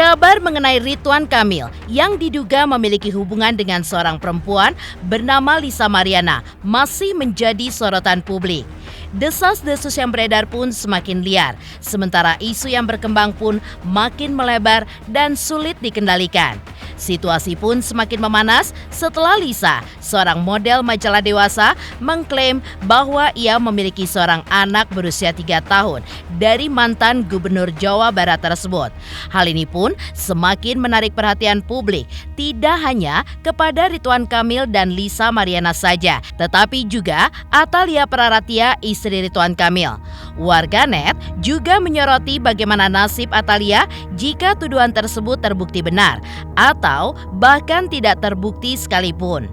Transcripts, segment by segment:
Kabar mengenai Ridwan Kamil yang diduga memiliki hubungan dengan seorang perempuan bernama Lisa Mariana masih menjadi sorotan publik. Desas-desus yang beredar pun semakin liar, sementara isu yang berkembang pun makin melebar dan sulit dikendalikan. Situasi pun semakin memanas setelah Lisa, seorang model majalah dewasa, mengklaim bahwa ia memiliki seorang anak berusia 3 tahun dari mantan gubernur Jawa Barat tersebut. Hal ini pun semakin menarik perhatian publik, tidak hanya kepada Ridwan Kamil dan Lisa Mariana saja, tetapi juga Atalia Praratia, istri Ridwan Kamil. Warganet juga menyoroti bagaimana nasib Atalia jika tuduhan tersebut terbukti benar atau bahkan tidak terbukti sekalipun.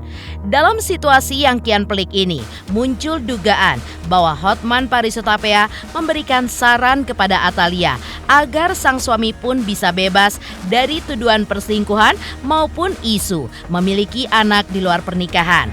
Dalam situasi yang kian pelik ini, muncul dugaan bahwa Hotman Paris Hutapea memberikan saran kepada Atalia agar sang suami pun bisa bebas dari tuduhan perselingkuhan maupun isu memiliki anak di luar pernikahan.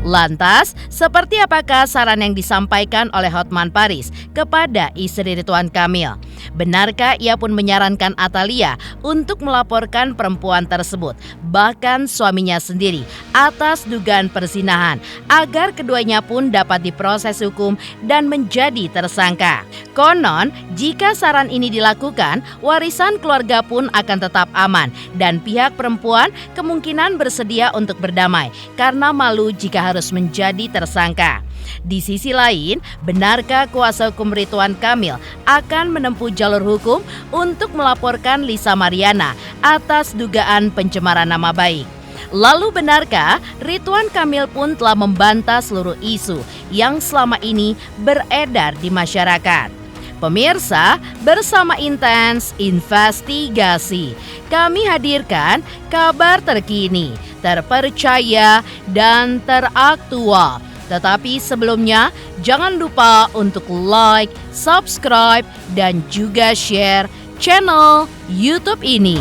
Lantas, seperti apakah saran yang disampaikan oleh Hotman Paris kepada istri Ridwan Kamil? Benarkah ia pun menyarankan Atalia untuk melaporkan perempuan tersebut, bahkan suaminya sendiri, atas dugaan perzinahan, agar keduanya pun dapat diproses hukum dan menjadi tersangka? Konon, jika saran ini dilakukan, warisan keluarga pun akan tetap aman dan pihak perempuan kemungkinan bersedia untuk berdamai karena malu jika harus menjadi tersangka. Di sisi lain, benarkah kuasa hukum Ridwan Kamil akan menempuh jalur hukum untuk melaporkan Lisa Mariana atas dugaan pencemaran nama baik? Lalu benarkah Ridwan Kamil pun telah membantah seluruh isu yang selama ini beredar di masyarakat? Pemirsa, bersama Intens Investigasi, kami hadirkan kabar terkini, terpercaya, dan teraktual. Tetapi sebelumnya, jangan lupa untuk like, subscribe, dan juga share channel YouTube ini.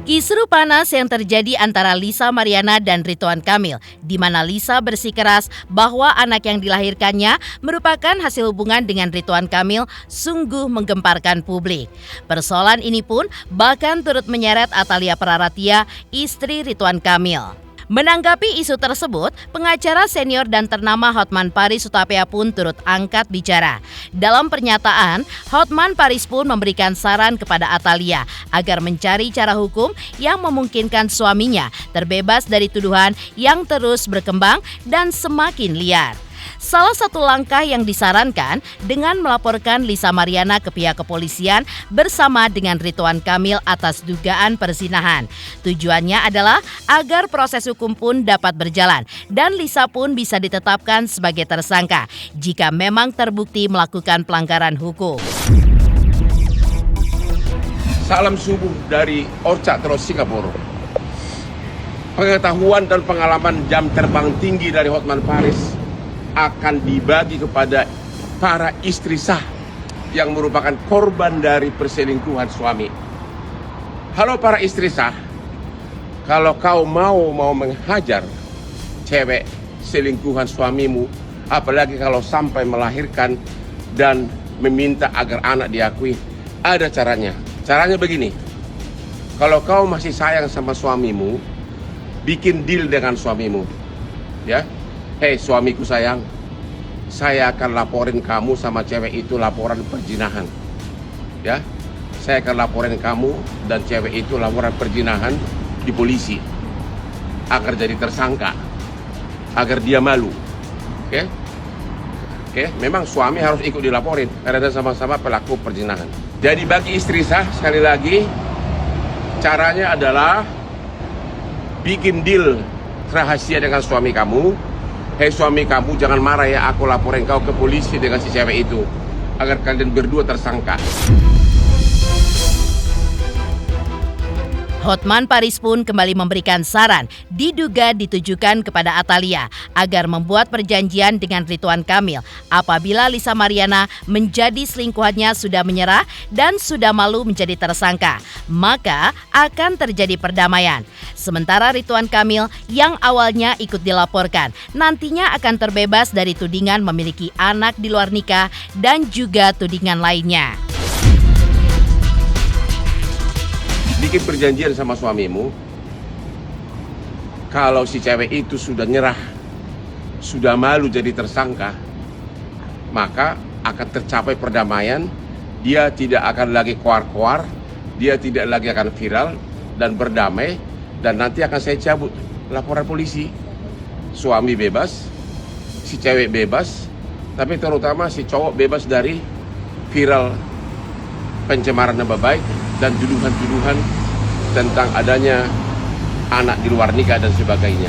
Kisru panas yang terjadi antara Lisa Mariana dan Ridwan Kamil, di mana Lisa bersikeras bahwa anak yang dilahirkannya merupakan hasil hubungan dengan Ridwan Kamil, sungguh menggemparkan publik. Persoalan ini pun bahkan turut menyeret Atalia Praratia, istri Ridwan Kamil. Menanggapi isu tersebut, pengacara senior dan ternama Hotman Paris Hutapea pun turut angkat bicara. Dalam pernyataan, Hotman Paris pun memberikan saran kepada Atalia agar mencari cara hukum yang memungkinkan suaminya terbebas dari tuduhan yang terus berkembang dan semakin liar. Salah satu langkah yang disarankan dengan melaporkan Lisa Mariana ke pihak kepolisian bersama dengan Ridwan Kamil atas dugaan perzinahan. Tujuannya adalah agar proses hukum pun dapat berjalan dan Lisa pun bisa ditetapkan sebagai tersangka jika memang terbukti melakukan pelanggaran hukum. Salam subuh dari Orchard Road, Singapura. Pengetahuan dan pengalaman jam terbang tinggi dari Hotman Paris akan dibagi kepada para istri sah yang merupakan korban dari perselingkuhan suami. Halo para istri sah, kalau kau mau menghajar cewek selingkuhan suamimu, apalagi kalau sampai melahirkan dan meminta agar anak diakui, ada caranya. Caranya begini, kalau kau masih sayang sama suamimu, bikin deal dengan suamimu, ya. Hei suamiku sayang, saya akan laporin kamu sama cewek itu laporan perzinahan. Ya, saya akan laporin kamu dan cewek itu laporan perzinahan di polisi agar jadi tersangka, agar dia malu. Oke? Memang suami harus ikut dilaporin karena sama-sama pelaku perzinahan. Jadi bagi istri sah, sekali lagi, caranya adalah bikin deal rahasia dengan suami kamu. Hei suami kamu, jangan marah ya, aku laporin kau ke polisi dengan si cewek itu agar kalian berdua tersangka. Hotman Paris pun kembali memberikan saran diduga ditujukan kepada Atalia agar membuat perjanjian dengan Ridwan Kamil apabila Lisa Mariana menjadi selingkuhannya sudah menyerah dan sudah malu menjadi tersangka, maka akan terjadi perdamaian. Sementara Ridwan Kamil yang awalnya ikut dilaporkan nantinya akan terbebas dari tudingan memiliki anak di luar nikah dan juga tudingan lainnya. Bikin perjanjian sama suamimu, kalau si cewek itu sudah nyerah, sudah malu jadi tersangka, maka akan tercapai perdamaian. Dia tidak akan lagi koar-koar, dia tidak lagi akan viral dan berdamai, dan nanti akan saya cabut laporan polisi. Suami bebas, si cewek bebas, tapi terutama si cowok bebas dari viral pencemaran nama baik dan tuduhan-tuduhan tentang adanya anak di luar nikah dan sebagainya.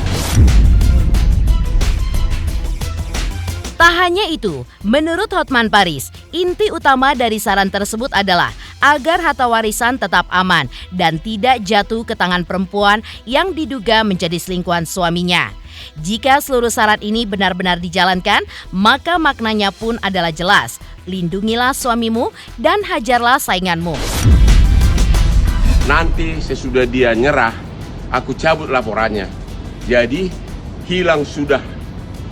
Tak hanya itu, menurut Hotman Paris, inti utama dari saran tersebut adalah agar harta warisan tetap aman dan tidak jatuh ke tangan perempuan yang diduga menjadi selingkuhan suaminya. Jika seluruh syarat ini benar-benar dijalankan, maka maknanya pun adalah jelas. Lindungilah suamimu dan hajarlah sainganmu. Nanti sesudah dia nyerah, aku cabut laporannya. Jadi hilang sudah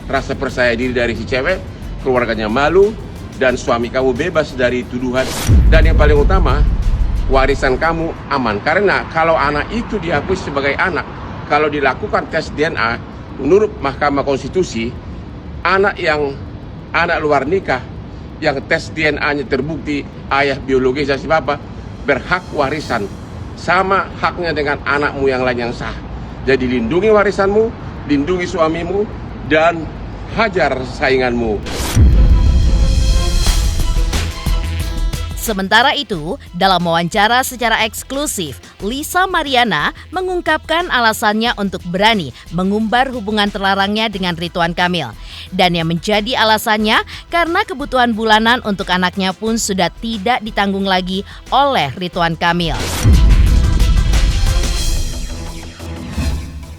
rasa percaya diri dari si cewek, keluarganya malu, dan suami kamu bebas dari tuduhan. Dan yang paling utama, warisan kamu aman. Karena kalau anak itu diakui sebagai anak, kalau dilakukan tes DNA, menurut Mahkamah Konstitusi, anak luar nikah yang tes DNA-nya terbukti ayah biologisnya si bapak berhak warisan. Sama haknya dengan anakmu yang lain yang sah. Jadi lindungi warisanmu, lindungi suamimu, dan hajar sainganmu. Sementara itu, dalam wawancara secara eksklusif, Lisa Mariana mengungkapkan alasannya untuk berani mengumbar hubungan terlarangnya dengan Ridwan Kamil. Dan yang menjadi alasannya karena kebutuhan bulanan untuk anaknya pun sudah tidak ditanggung lagi oleh Ridwan Kamil.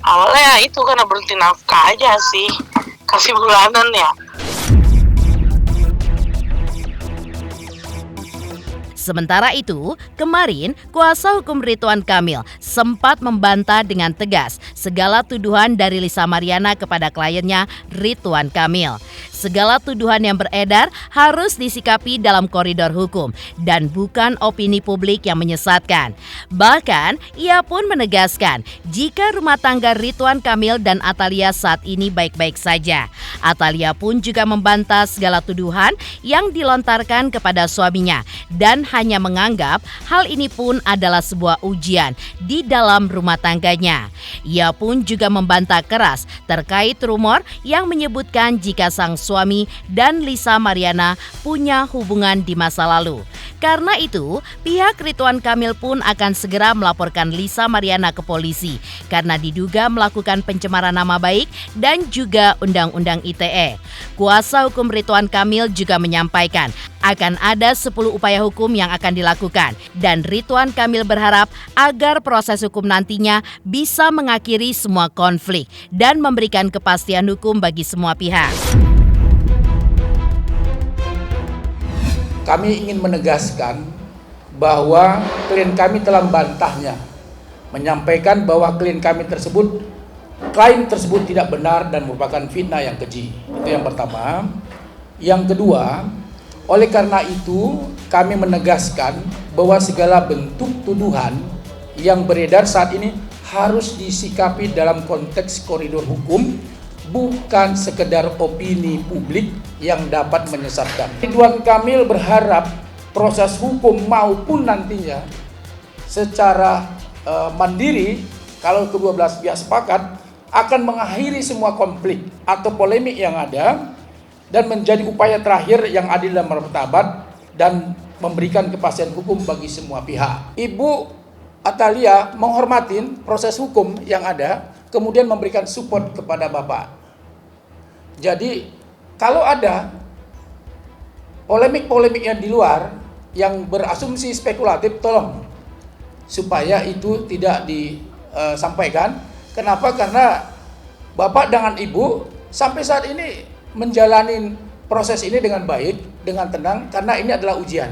Awalnya itu karena berhenti nafkah aja sih, kasih bulanan ya. Sementara itu, kemarin kuasa hukum Ridwan Kamil sempat membantah dengan tegas segala tuduhan dari Lisa Mariana kepada kliennya Ridwan Kamil. Segala tuduhan yang beredar harus disikapi dalam koridor hukum dan bukan opini publik yang menyesatkan. Bahkan, ia pun menegaskan jika rumah tangga Ridwan Kamil dan Atalia saat ini baik-baik saja. Atalia pun juga membantah segala tuduhan yang dilontarkan kepada suaminya dan hanya menganggap hal ini pun adalah sebuah ujian di dalam rumah tangganya. Ia pun juga membantah keras terkait rumor yang menyebutkan jika sang suami dan Lisa Mariana punya hubungan di masa lalu. Karena itu, pihak Ridwan Kamil pun akan segera melaporkan Lisa Mariana ke polisi karena diduga melakukan pencemaran nama baik dan juga Undang-Undang ITE. Kuasa hukum Ridwan Kamil juga menyampaikan akan ada 10 upaya hukum yang akan dilakukan dan Ridwan Kamil berharap agar proses hukum nantinya bisa mengakhiri semua konflik dan memberikan kepastian hukum bagi semua pihak. Kami ingin menegaskan bahwa klien kami telah membantahnya, menyampaikan bahwa klaim tersebut tidak benar dan merupakan fitnah yang keji. Itu yang pertama. Yang kedua, oleh karena itu kami menegaskan bahwa segala bentuk tuduhan yang beredar saat ini harus disikapi dalam konteks koridor hukum, bukan sekedar opini publik yang dapat menyesatkan. Ridwan Kamil berharap proses hukum maupun nantinya secara mandiri, kalau kedua belah pihak sepakat, akan mengakhiri semua konflik atau polemik yang ada dan menjadi upaya terakhir yang adil dan martabat dan memberikan kepastian hukum bagi semua pihak. Ibu Atalia menghormati proses hukum yang ada, kemudian memberikan support kepada Bapak. Jadi kalau ada polemik-polemik yang di luar yang berasumsi spekulatif, tolong supaya itu tidak disampaikan. Kenapa? Karena Bapak dengan Ibu sampai saat ini menjalani proses ini dengan baik, dengan tenang, karena ini adalah ujian.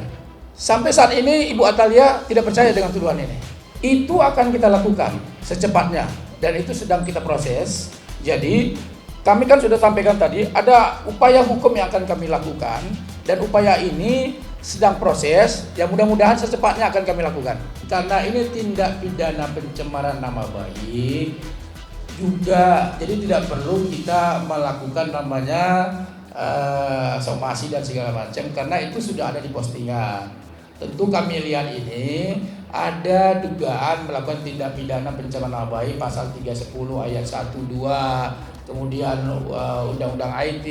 Sampai saat ini Ibu Atalia tidak percaya dengan tuduhan ini. Itu akan kita lakukan secepatnya, dan itu sedang kita proses. Jadi kami kan sudah sampaikan tadi, ada upaya hukum yang akan kami lakukan, dan upaya ini sedang proses, yang mudah-mudahan secepatnya akan kami lakukan. Karena ini tindak pidana pencemaran nama baik juga, jadi tidak perlu kita melakukan namanya somasi dan segala macam, karena itu sudah ada di postingan. Tentu kami lihat ini ada dugaan melakukan tindak pidana pencemaran nama baik pasal 310 ayat 1, 2, kemudian Undang-Undang IT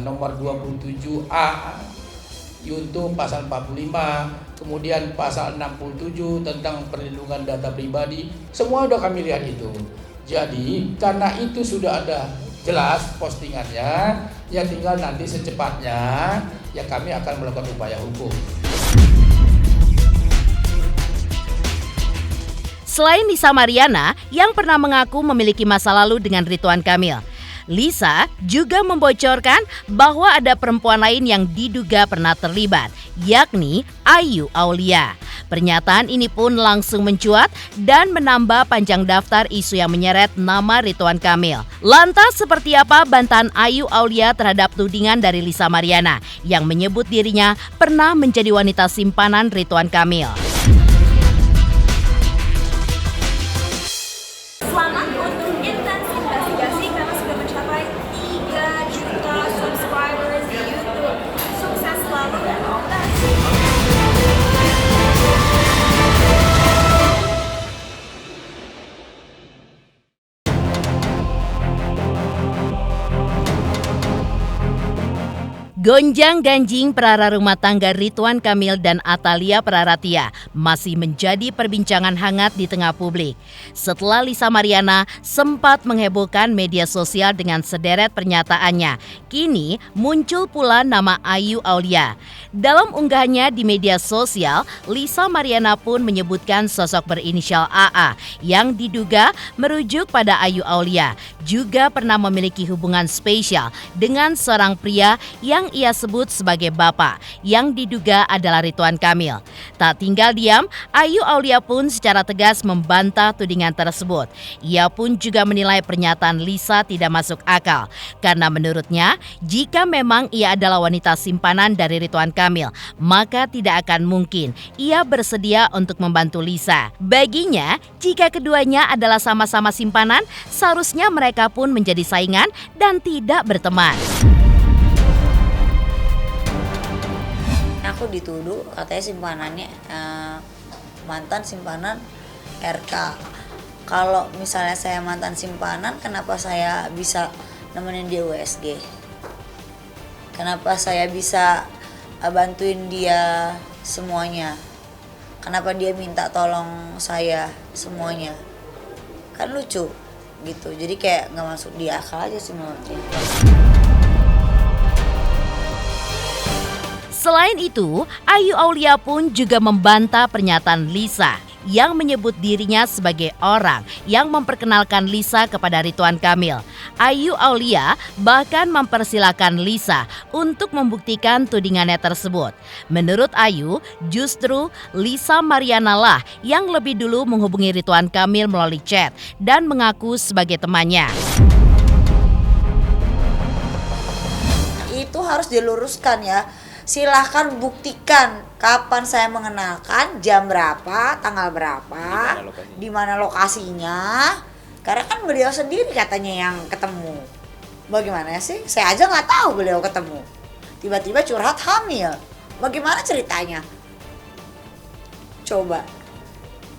nomor 27A yaitu pasal 45, kemudian pasal 67 tentang perlindungan data pribadi, semua sudah kami lihat itu. Jadi karena itu sudah ada jelas postingannya, ya tinggal nanti secepatnya ya kami akan melakukan upaya hukum. Selain Lisa Mariana yang pernah mengaku memiliki masa lalu dengan Ridwan Kamil, Lisa juga membocorkan bahwa ada perempuan lain yang diduga pernah terlibat, yakni Ayu Aulia. Pernyataan ini pun langsung mencuat dan menambah panjang daftar isu yang menyeret nama Ridwan Kamil. Lantas seperti apa bantahan Ayu Aulia terhadap tudingan dari Lisa Mariana yang menyebut dirinya pernah menjadi wanita simpanan Ridwan Kamil? Selamat untuk intens investigasi karena sudah mencapai 3 juta subscribers di YouTube. Sukses selalu dan all the best. Gonjang-ganjing perara rumah tangga Ridwan Kamil dan Atalia Praratia masih menjadi perbincangan hangat di tengah publik. Setelah Lisa Mariana sempat menghebohkan media sosial dengan sederet pernyataannya, kini muncul pula nama Ayu Aulia. Dalam unggahannya di media sosial, Lisa Mariana pun menyebutkan sosok berinisial AA yang diduga merujuk pada Ayu Aulia juga pernah memiliki hubungan spesial dengan seorang pria yang ia sebut sebagai bapak yang diduga adalah Ridwan Kamil. Tak tinggal diam, Ayu Aulia pun secara tegas membantah tudingan tersebut. Ia pun juga menilai pernyataan Lisa tidak masuk akal karena menurutnya jika memang ia adalah wanita simpanan dari Ridwan Kamil, maka tidak akan mungkin ia bersedia untuk membantu Lisa. Baginya, jika keduanya adalah sama-sama simpanan, seharusnya mereka pun menjadi saingan dan tidak berteman. Aku dituduh katanya simpanannya mantan simpanan RK. Kalau misalnya saya mantan simpanan, kenapa saya bisa nemenin dia USG? Kenapa saya bisa bantuin dia semuanya? Kenapa dia minta tolong saya semuanya? Kan lucu gitu. Jadi kayak nggak masuk di akal aja sih menurutnya. Selain itu, Ayu Aulia pun juga membantah pernyataan Lisa yang menyebut dirinya sebagai orang yang memperkenalkan Lisa kepada Ridwan Kamil. Ayu Aulia bahkan mempersilahkan Lisa untuk membuktikan tudingannya tersebut. Menurut Ayu, justru Lisa Mariana lah yang lebih dulu menghubungi Ridwan Kamil melalui chat dan mengaku sebagai temannya. Itu harus diluruskan ya. Silahkan buktikan kapan saya mengenalkan, jam berapa, tanggal berapa, di mana lokasinya. Karena kan beliau sendiri katanya yang ketemu. Bagaimana sih? Saya aja nggak tahu beliau ketemu. Tiba-tiba curhat hamil. Bagaimana ceritanya? Coba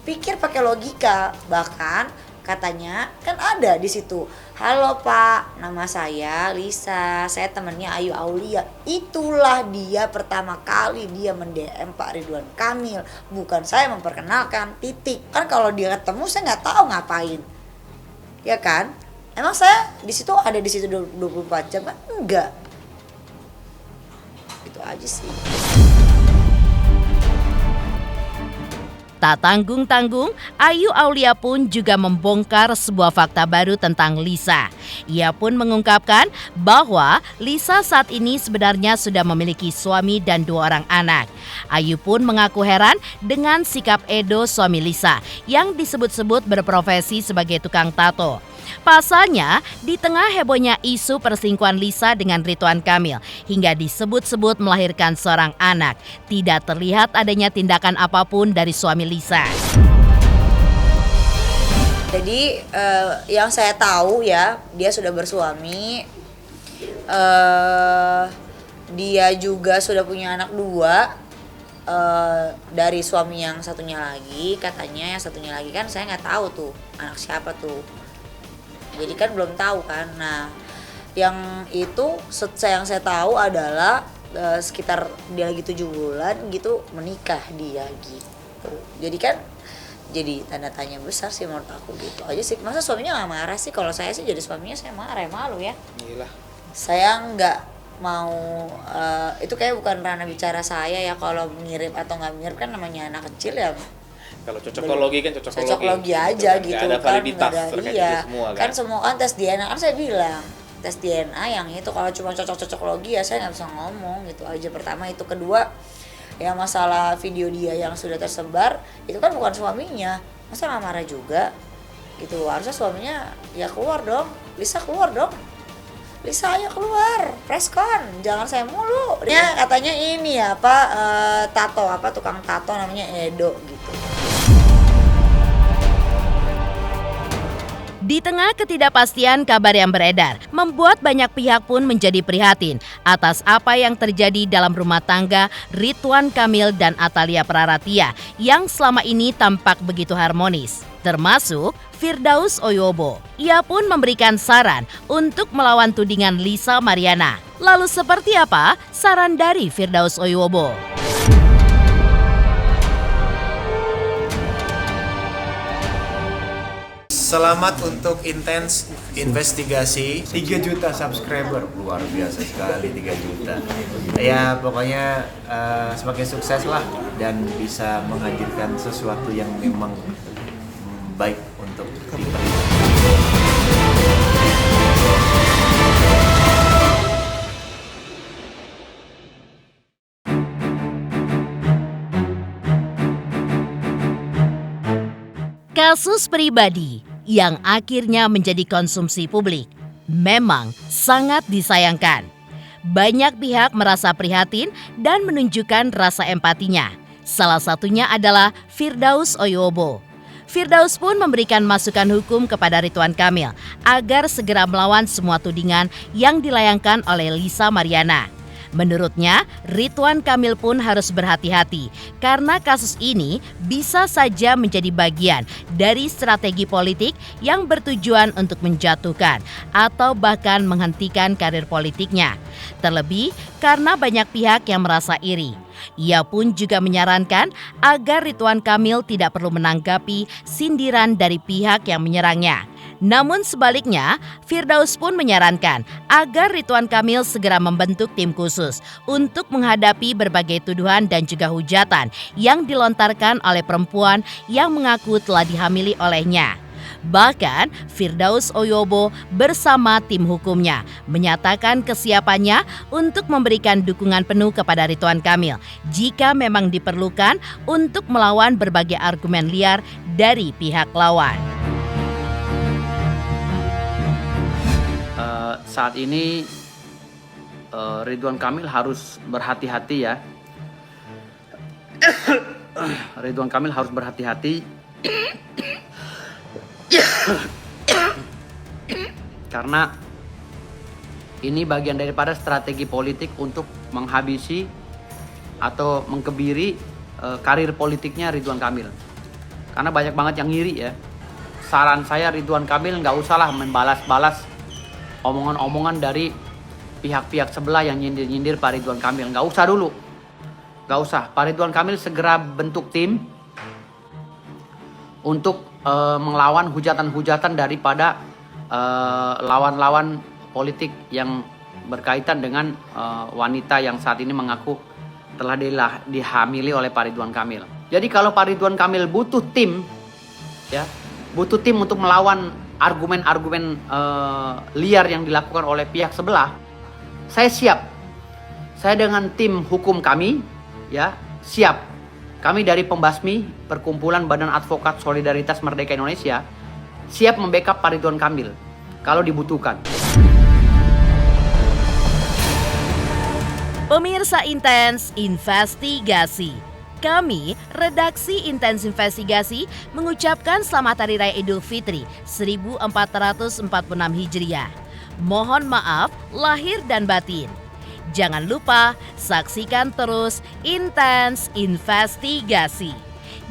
pikir pakai logika. Bahkan katanya kan ada di situ. Halo Pak, nama saya Lisa, saya temannya Ayu Aulia. Itulah dia pertama kali dia mend-DM Pak Ridwan Kamil, bukan saya memperkenalkan, titik. Kan kalau dia ketemu saya nggak tahu ngapain, ya kan? Emang saya di situ ada di situ 24 jam kan? Enggak. Itu aja sih. Tak tanggung-tanggung, Ayu Aulia pun juga membongkar sebuah fakta baru tentang Lisa. Ia pun mengungkapkan bahwa Lisa saat ini sebenarnya sudah memiliki suami dan 2 orang anak. Ayu pun mengaku heran dengan sikap Edo, suami Lisa, yang disebut-sebut berprofesi sebagai tukang tato. Pasalnya, di tengah hebohnya isu perselingkuhan Lisa dengan Ridwan Kamil hingga disebut-sebut melahirkan seorang anak, tidak terlihat adanya tindakan apapun dari suami Lisa. Jadi yang saya tahu ya, dia sudah bersuami, dia juga sudah punya anak 2 dari suami yang satunya lagi. Katanya yang satunya lagi kan saya nggak tahu tuh anak siapa tuh. Jadi kan belum tahu kan. Nah, yang itu yang saya tahu adalah sekitar dia lagi 7 bulan gitu menikah dia gitu. Jadi kan jadi tanda tanya besar sih menurut aku gitu aja sih. Masa suaminya nggak marah sih? Kalau saya sih jadi suaminya saya marah, malu ya. Gila. Saya nggak mau itu kayak bukan ranah bicara saya ya, kalau mirip atau nggak mirip kan namanya anak kecil ya. Kalau cocokologi kan Cocokologi aja gitu ada kan, validitas nggak ada, terkait iya. itu semua Kan semua kan tes DNA, kan saya bilang tes DNA yang itu kalau cuma cocokologi ya saya nggak bisa ngomong gitu aja. Pertama itu, kedua ya masalah video dia yang sudah tersebar itu kan bukan suaminya, masa nggak marah juga gitu. Harusnya suaminya ya keluar dong, Lisa keluar dong, Lisa ayo keluar, preskon, jangan saya mulu. Dia katanya ini ya tato tukang tato namanya Edo gitu. Di tengah ketidakpastian kabar yang beredar, membuat banyak pihak pun menjadi prihatin atas apa yang terjadi dalam rumah tangga Ridwan Kamil dan Atalia Praratia yang selama ini tampak begitu harmonis, termasuk Firdaus Oyobo. Ia pun memberikan saran untuk melawan tudingan Lisa Mariana. Lalu seperti apa saran dari Firdaus Oyobo? Selamat untuk intens investigasi. 3 juta subscriber, luar biasa sekali 3 juta. Ya pokoknya semakin sukses lah dan bisa menghadirkan sesuatu yang memang baik untuk kita. Kasus pribadi yang akhirnya menjadi konsumsi publik memang sangat disayangkan. Banyak pihak merasa prihatin dan menunjukkan rasa empatinya. Salah satunya adalah Firdaus Oyobo. Firdaus pun memberikan masukan hukum kepada Ridwan Kamil agar segera melawan semua tudingan yang dilayangkan oleh Lisa Mariana. Menurutnya, Ridwan Kamil pun harus berhati-hati karena kasus ini bisa saja menjadi bagian dari strategi politik yang bertujuan untuk menjatuhkan atau bahkan menghentikan karir politiknya. Terlebih karena banyak pihak yang merasa iri. Ia pun juga menyarankan agar Ridwan Kamil tidak perlu menanggapi sindiran dari pihak yang menyerangnya. Namun sebaliknya, Firdaus pun menyarankan agar Ridwan Kamil segera membentuk tim khusus untuk menghadapi berbagai tuduhan dan juga hujatan yang dilontarkan oleh perempuan yang mengaku telah dihamili olehnya. Bahkan Firdaus Oyobo bersama tim hukumnya menyatakan kesiapannya untuk memberikan dukungan penuh kepada Ridwan Kamil jika memang diperlukan untuk melawan berbagai argumen liar dari pihak lawan. Saat ini Ridwan Kamil harus berhati-hati ya. Ridwan Kamil harus berhati-hati karena ini bagian daripada strategi politik untuk menghabisi atau mengkebiri karir politiknya Ridwan Kamil. Karena banyak banget yang ngiri ya. Saran saya Ridwan Kamil nggak usahlah membalas-balas omongan-omongan dari pihak-pihak sebelah yang nyindir-nyindir Pak Ridwan Kamil. Nggak usah dulu. Nggak usah. Pak Ridwan Kamil segera bentuk tim untuk melawan hujatan-hujatan daripada lawan-lawan politik yang berkaitan dengan wanita yang saat ini mengaku telah dihamili oleh Pak Ridwan Kamil. Jadi kalau Pak Ridwan Kamil butuh tim, ya, butuh tim untuk melawan argumen-argumen liar yang dilakukan oleh pihak sebelah, saya siap. Saya dengan tim hukum kami, ya, siap. Kami dari Pembasmi, Perkumpulan Badan Advokat Solidaritas Merdeka Indonesia, siap membackup Pak Ridwan Kamil kalau dibutuhkan. Pemirsa Intens Investigasi, kami, redaksi Intens Investigasi, mengucapkan Selamat Hari Raya Idul Fitri 1446 Hijriah. Mohon maaf lahir dan batin. Jangan lupa saksikan terus Intens Investigasi.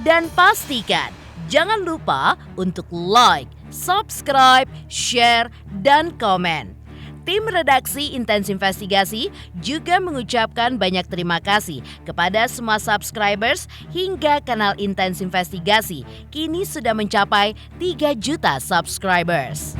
Dan pastikan jangan lupa untuk like, subscribe, share, dan komen. Tim redaksi Intens Investigasi juga mengucapkan banyak terima kasih kepada semua subscribers hingga kanal Intens Investigasi kini sudah mencapai 3 juta subscribers.